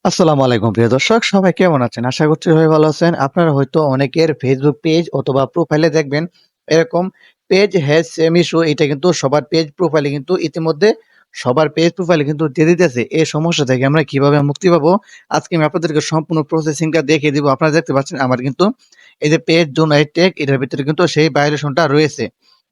আসসালামু আলাইকুম প্রিয় দর্শক, সবাই কেমন আছেন? আশা করছি সবাই ভালো আছেন। আপনারা হয়তো অনেকের ফেসবুক পেজ অথবা প্রোফাইলে দেখবেন এরকম পেজ হ্যাজ সেম ইস্যু। এটা কিন্তু সবার পেজ প্রোফাইলে কিন্তু ইতিমধ্যে সবার পেজ প্রোফাইলে কিন্তু দিয়ে দিতেছে। এই সমস্যা থেকে আমরা কিভাবে মুক্তি পাবো? আজকে আমি আপনাদেরকে সম্পূর্ণ প্রসেসিংটা দেখিয়ে দিব। আপনারা দেখতে পাচ্ছেন আমার কিন্তু এই যে পেজ জোনাইট টেক এটার ভিতরে কিন্তু সেই ভায়োলেশনটা রয়েছে।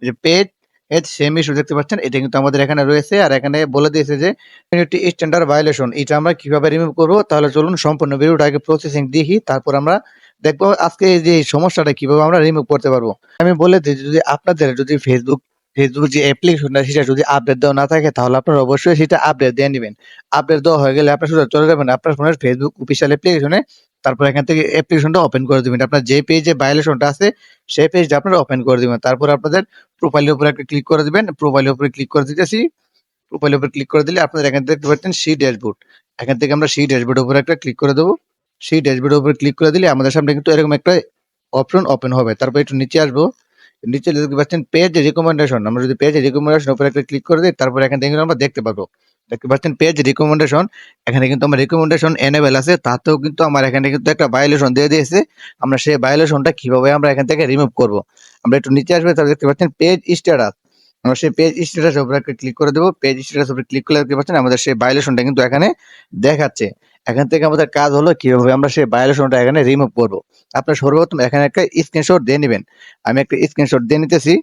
এই যে পেজ হ্যাজ সেম ইস্যু দেখতে পাচ্ছেন, এটা কিন্তু আমাদের এখানে রয়েছে। আর এখানে বলে দিয়েছে যে কমিউনিটি স্ট্যান্ডার্ড ভায়োলেশন, এটা আমরা কিভাবে রিমুভ করব? তাহলে চলুন সম্পূর্ণ ভিডিওটা আগে প্রসেসিং দেখি, তারপর আমরা দেখবো আজকে এই যে এই সমস্যাটা কিভাবে আমরা রিমুভ করতে পারবো। আমি বলে দিই, যদি আপনাদের যদি ফেসবুক যে অ্যাপ্লিকেশনটা সেটা যদি আপডেট দেওয়া না থাকে তাহলে আপনারা অবশ্যই সেটা আপডেট দিয়ে নিবেন। আপডেট দেওয়া হয়ে গেলে আপনার সোজা চলে যাবেন আপনার ফোনের ফেসবুক অফিসিয়াল অ্যাপ্লিকেশনে। তারপর এখান থেকে অ্যাপ্লিকেশনটা ওপেন করে দিবেন। আপনার যে পেজে ভায়োলেশনটা আছে সেই পেজটা আপনারা ওপেন করে দিবেন। তারপর আপনাদের প্রোফাইলের উপরে একটা ক্লিক করে দিবেন। প্রোফাইলের উপরে ক্লিক করে দিতেছি। প্রোফাইলের উপর ক্লিক করে দিলে আপনারা এখান থেকে দেখতে পাচ্ছেন সি ড্যাশবোর্ড। এখান থেকে আমরা সি ড্যাশবোর্ডের উপর একটা ক্লিক করে দেবো। সি ড্যাশবোর্ডের উপর ক্লিক করে দিলে আমাদের সামনে কিন্তু এরকম একটা অপশন ওপেন হবে। তারপর একটু নিচে আসবো। নিচে দেখতে পাচ্ছেন পেজ রিকমেন্ডেশন। আমরা যদি পেজ রিকমেন্ডেশন উপরে একটা ক্লিক করে দিই তারপর এখান থেকে আমরা দেখতে পাবো। দেখতে পাচ্ছেন পেজ রিকমেন্ডেশন। এখানে কিন্তু আমার রিকমেন্ডেশন এনেবল আছে। তাতেও কিন্তু আমার এখানে কিন্তু একটা ভায়োলেশন দিয়ে দিয়েছে। আমরা সেই ভায়োলেশনটা কিভাবে আমরা এখান থেকে রিমুভ করব? আমরা একটু নিচে আসবে, তাহলে দেখতে পাচ্ছেন পেজ স্ট্যাটাস। আমরা সেই পেজ স্ট্যাটাস উপরে একটা ক্লিক করে দেবো। পেজ স্ট্যাটাস উপরে ক্লিক করলে দেখতে পাচ্ছেন আমাদের সেই ভায়োলেশনটা কিন্তু এখানে দেখাচ্ছে। এখান থেকে আমাদের কাজ হলো কিভাবে আমরা সেই ভায়োলেশনটা এখানে রিমুভ করব। আপনার সর্বপ্রথম এখানে একটা স্ক্রিনশট দিয়ে নেবেন। আমি একটা স্ক্রিনশট দিয়ে নিতেছি।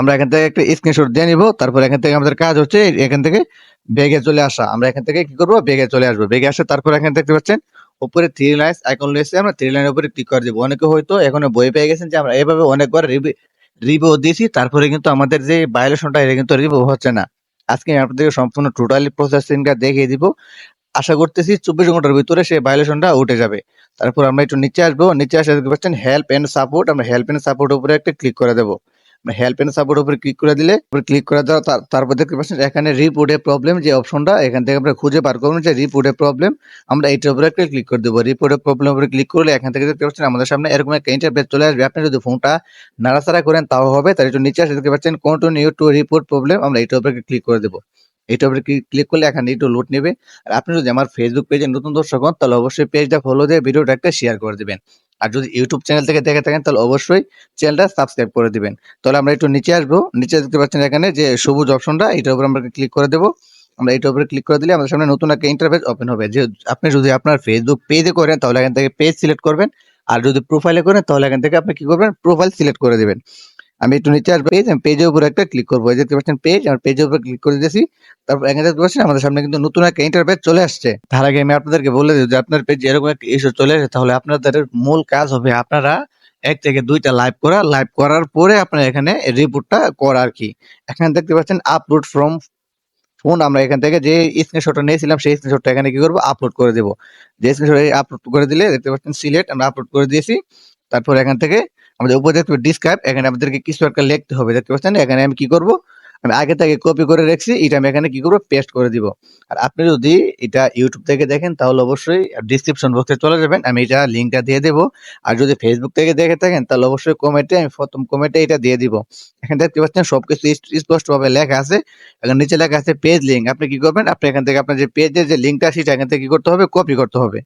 আমরা এখান থেকে একটা স্ক্রিনশট দিয়ে নিব। তারপর এখান থেকে আমাদের কাজ হচ্ছে এখান থেকে ব্যাগে চলে আসা। আমরা এখান থেকে কি করব? ব্যাগে চলে আসবো। ব্যাগে আসে তারপর এখানে দেখতে পাচ্ছেন উপরে থ্রি লাইনস আইকন রয়েছে। আমরা থ্রি লাইনের উপরে ক্লিক করে দিব। অনেকে হয়তো এখনো বই পেয়ে গেছেন যে আমরা এভাবে অনেকবার রিভিউ দিয়েছি, তারপরে কিন্তু আমাদের যে ভায়োলেশনটা এটা কিন্তু রিভিউ হচ্ছে না। আজকে আমি আপনাদেরকে সম্পূর্ণ টোটালি প্রসেসিংটা দেখিয়ে দিব। আশা করতেছি ২৪ ঘন্টার ভিতরে সেই ভায়োলেশনটা উঠে যাবে। তারপর আমরা একটু নিচে আসবো। নিচে আসে দেখতে পাচ্ছেন হেল্প এন্ড সাপোর্ট। আমরা হেল্প এন্ড সাপোর্ট উপরে একটা ক্লিক করে দেবো। হেল্প এন্ড সাপোর্ট উপরে ক্লিক করে দিলে ক্লিক করে দেওয়া তারপর দেখতে পাচ্ছেন এখানে রিপোর্ট এ প্রবলেম যে অপশনটা, এখান থেকে আমরা খুঁজে বার করবো যে রিপোর্ট এ প্রবলেম। আমরা এইটার উপরে একটা ক্লিক করে দেবো। রিপোর্ট এ প্রবলেম উপরে ক্লিক করলে এখান থেকে দেখতে পাচ্ছেন আমাদের সামনে এরকম একটা ইন্টারফেস চলে আসবে। আপনি যদি ফোনটা নাড়াচাড়া করেন তাও হবে। তার একটু নিচে আসে দেখতে পাচ্ছেন কন্টিনিউ টু রিপোর্ট প্রবলেম। আমরা এইটার উপরে ক্লিক করে দেবো। এইটার উপরে ক্লিক করলে এখানে একটু লোড নেবে। আর আপনি যদি আমার ফেসবুক পেজে নতুন দর্শক হন তাহলে অবশ্যই পেজটা ফলো দিয়ে ভিডিওটা একটা শেয়ার করে দিবেন। আর যদি ইউটিউব চ্যানেল থেকে দেখে থাকেন তাহলে অবশ্যই চ্যানেলটা সাবস্ক্রাইব করে দিবেন। তাহলে আমরা একটু নিচে আসবো। নিচে দেখতে পাচ্ছেন এখানে যে সবুজ অপশনটা, এটার উপর আমরা ক্লিক করে দেবো। আমরা এটার উপরে ক্লিক করে দিলে আমাদের সামনে নতুন একটা ইন্টারফেস ওপেন হবে। যে আপনি যদি আপনার ফেসবুক পেজে করেন তাহলে এখান থেকে পেজ সিলেক্ট করবেন। আর যদি প্রোফাইলে করেন তাহলে এখান থেকে আপনি কি করবেন? প্রোফাইল সিলেক্ট করে দিবেন। আমি একটু নিচে আসবো। পেজ, আমি পেজের উপর একটা ক্লিক করবো। এই দেখতে পাচ্ছেন পেজ, আমার পেজের উপর ক্লিক করে দিয়েছি। তারপর এখানে দেখতে পাচ্ছেন আমাদের সামনে কিন্তু নতুন একটা ইন্টারফেস চলে আসছে। তার আগে আমি আপনাদেরকে বলে দিই যে আপনার পেজে এরকম একটা ইস্যু চলে আসে তাহলে আপনাদের মূল কাজ হবে আপনারা ১ থেকে ২ টা লাইভ করা। লাইভ করার পরে আপনার এখানে রিপোর্টটা করা আরকি। এখানে দেখতে পাচ্ছেন আপলোড ফ্রম ফোন। আমরা এখান থেকে যে স্ক্রিনশটটা নিয়েছিলাম সেই স্ক্রিনশটটা এখানে কি করব? আপলোড করে দেব। যে স্ক্রিনশট আপলোড করে দিলে দেখতে পাচ্ছেন সিলেক্ট, আমরা আপলোড করে দিয়েছি। তারপর এখান থেকে আমাদের উপরে দেখতে ডিসক্রাইব, এখানে আমাদেরকে কিছু একটা লিখতে হবে। দেখতে পাচ্ছেন এখানে আমি কি করব? আমি আগে থেকে কপি করে রাখছি। এটা আমি এখানে কি করব? পেস্ট করে দিব। আর আপনি যদি এটা ইউটিউব থেকে দেখেন তাহলে অবশ্যই ডেসক্রিপশন বক্সে চলে যাবেন। আমি এটা লিংকটা দিয়ে দেব। আর যদি ফেসবুক থেকে দেখে থাকেন তাহলে অবশ্যই কমেন্টে আমি প্রথম কমেন্টে এটা দিয়ে দিব। এখানে দেখতে পাচ্ছেন সবকিছু স্পষ্টভাবে লেখা আছে। এখানে নিচে লেখা আছে পেজ লিংক। আপনি কি করবেন? আপনি এখান থেকে আপনার যে পেজের যে লিংকটা সেটা এখান থেকে কি করতে হবে? কপি করতে হবে।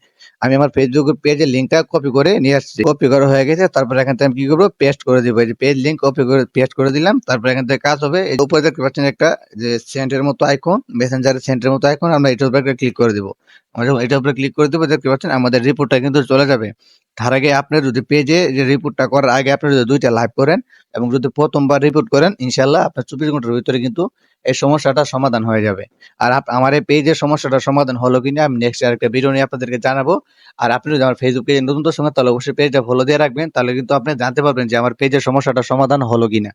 আমি আমার ফেসবুক পেজের লিংকটা কপি করে নিয়ে আসছি। কপি করা হয়ে গেছে। তারপর এখান থেকে আমি কি করব? পেস্ট করে দিব। এই যে পেজ লিংক কপি করে পেস্ট করে দিলাম। তারপর এখান থেকে কাজ হবে। এই উপরে দেখতে পাচ্ছেন একটা যে সেন্টের মতো আইকন, মেসেঞ্জারের সেন্টের মতো আইকন, আমরা এটার উপরে ক্লিক করে দিব। আমরা যখন এটার উপরে ক্লিক করে দেব দেখতে পাচ্ছেন আমাদের রিপোর্টটা কিন্তু চলে যাবে। তার আগে আপনার যদি পেজে যে রিপোর্টটা করার আগে আপনি যদি ২ টা লাইভ করেন এবং যদি প্রথমবার রিপোর্ট করেন ইনশাআল্লাহ আপনার ২৪ ঘন্টার ভিতরে কিন্তু এই সমস্যাটা সমাধান হয়ে যাবে। আর আমার এই পেজের সমস্যাটা সমাধান হলো কিনা আমি নেক্সট আরেকটা ভিডিও নিয়ে আপনাদেরকে জানাবো। আর আপনি যদি আমার ফেসবুক পেজে নতুন দর্শক হন তাহলে অবশ্যই পেজটা ফলো দিয়ে রাখবেন। তাহলে কিন্তু আপনি জানতে পারবেন যে আমার পেজের সমস্যাটা সমাধান হলো কিনা।